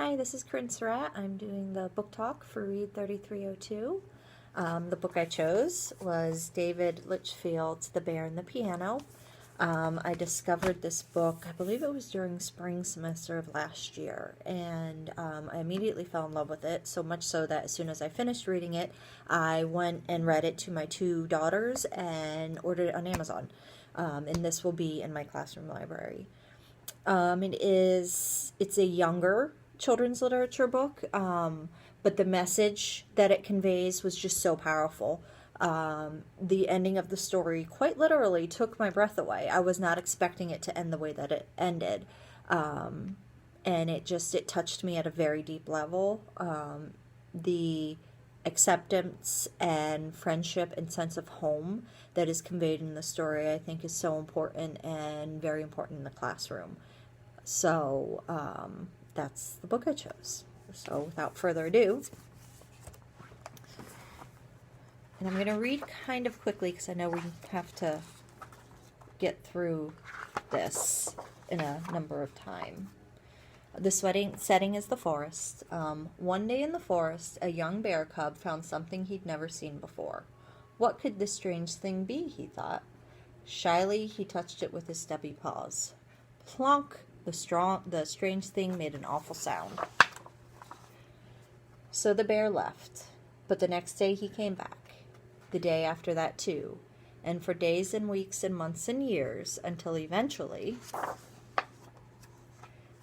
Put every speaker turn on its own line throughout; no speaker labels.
Hi, this is Corrinne Surratt. I'm doing the book talk for Read 3302. The book I chose was David Litchfield's The Bear and the Piano. I discovered this book, I believe it was during spring semester of last year, and I immediately fell in love with it, so much so that as soon as I finished reading it, I went and read it to my two daughters and ordered it on Amazon. And this will be in my classroom library. It's a younger children's literature book, but the message that it conveys was just so powerful. The ending of the story quite literally took my breath away. I was not expecting it to end the way that it ended. And it touched me at a very deep level. The acceptance and friendship and sense of home that is conveyed in the story, I think, is so important and very important in the classroom. So that's the book I chose. So without further ado, and I'm going to read kind of quickly because I know we have to get through this in a number of time. The setting is the forest. One day in the forest, a young bear cub found something he'd never seen before. What could this strange thing be, he thought. Shyly, he touched it with his stubby paws. Plonk! The strange thing made an awful sound. So the bear left, but the next day he came back. The day after that too, and for days and weeks and months and years, until eventually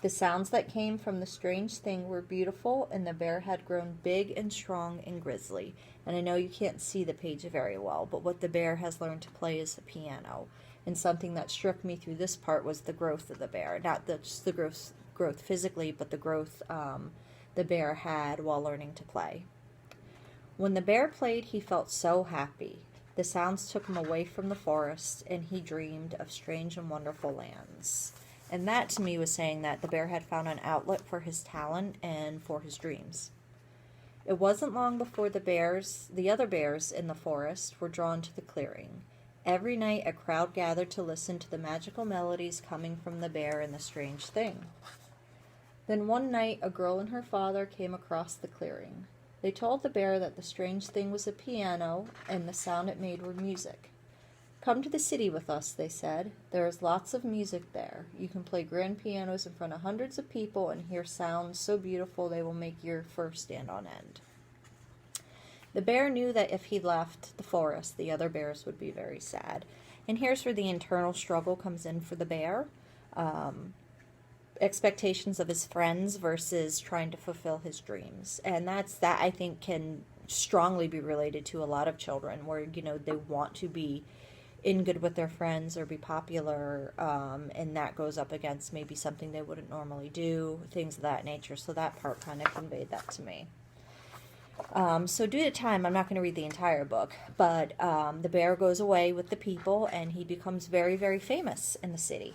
the sounds that came from the strange thing were beautiful, and the bear had grown big and strong and grisly. And I know you can't see the page very well, but what the bear has learned to play is the piano. And something that struck me through this part was the growth of the bear. Not just the growth physically, but the growth the bear had while learning to play. When the bear played, he felt so happy. The sounds took him away from the forest, and he dreamed of strange and wonderful lands. And that, to me, was saying that the bear had found an outlet for his talent and for his dreams. It wasn't long before the other bears in the forest, were drawn to the clearing. Every night a crowd gathered to listen to the magical melodies coming from the bear and the strange thing. Then one night a girl and her father came across the clearing. They told the bear that the strange thing was a piano, and the sound it made were music. Come to the city with us, they said. There is lots of music there. You can play grand pianos in front of hundreds of people and hear sounds so beautiful they will make your fur stand on end. The bear knew that if he left the forest, the other bears would be very sad. And here's where the internal struggle comes in for the bear. Expectations of his friends versus trying to fulfill his dreams. And that I think can strongly be related to a lot of children where, they want to be in good with their friends or be popular, and that goes up against maybe something they wouldn't normally do, things of that nature. So that part kind of conveyed that to me. So due to time, I'm not going to read the entire book, but the bear goes away with the people, and he becomes very, very famous in the city.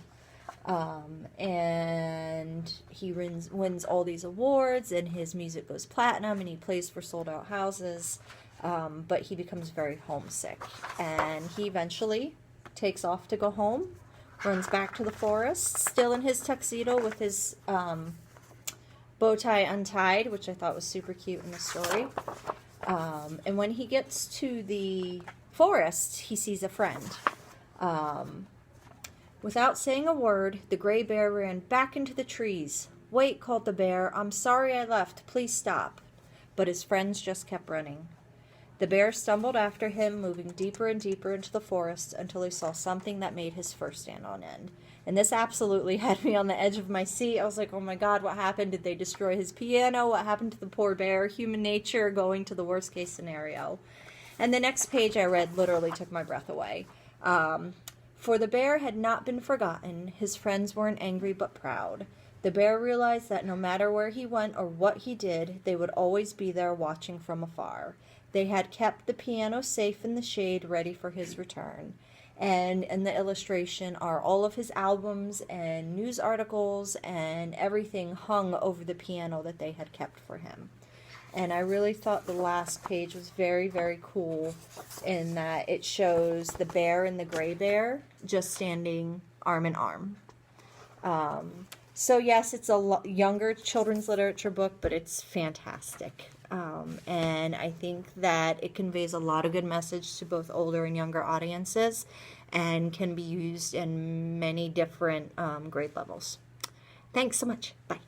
And he wins all these awards, and his music goes platinum, and he plays for sold-out houses, but he becomes very homesick. And he eventually takes off to go home, runs back to the forest, still in his tuxedo with his bow tie untied, which I thought was super cute in the story. And when he gets to the forest, he sees a friend. Without saying a word, the gray bear ran back into the trees. Wait, called the bear. I'm sorry I left. Please stop. But his friends just kept running. The bear stumbled after him, moving deeper and deeper into the forest until he saw something that made his fur stand on end. And this absolutely had me on the edge of my seat. I was like, oh my God, what happened? Did they destroy his piano? What happened to the poor bear? Human nature going to the worst case scenario. And the next page I read literally took my breath away. For the bear had not been forgotten. His friends weren't angry but proud. The bear realized that no matter where he went or what he did, they would always be there watching from afar. They had kept the piano safe in the shade, ready for his return. And in the illustration are all of his albums and news articles and everything hung over the piano that they had kept for him. And I really thought the last page was very, very cool in that it shows the bear and the gray bear just standing arm in arm. So yes, it's a younger children's literature book, but it's fantastic. And I think that it conveys a lot of good message to both older and younger audiences and can be used in many different grade levels. Thanks so much. Bye.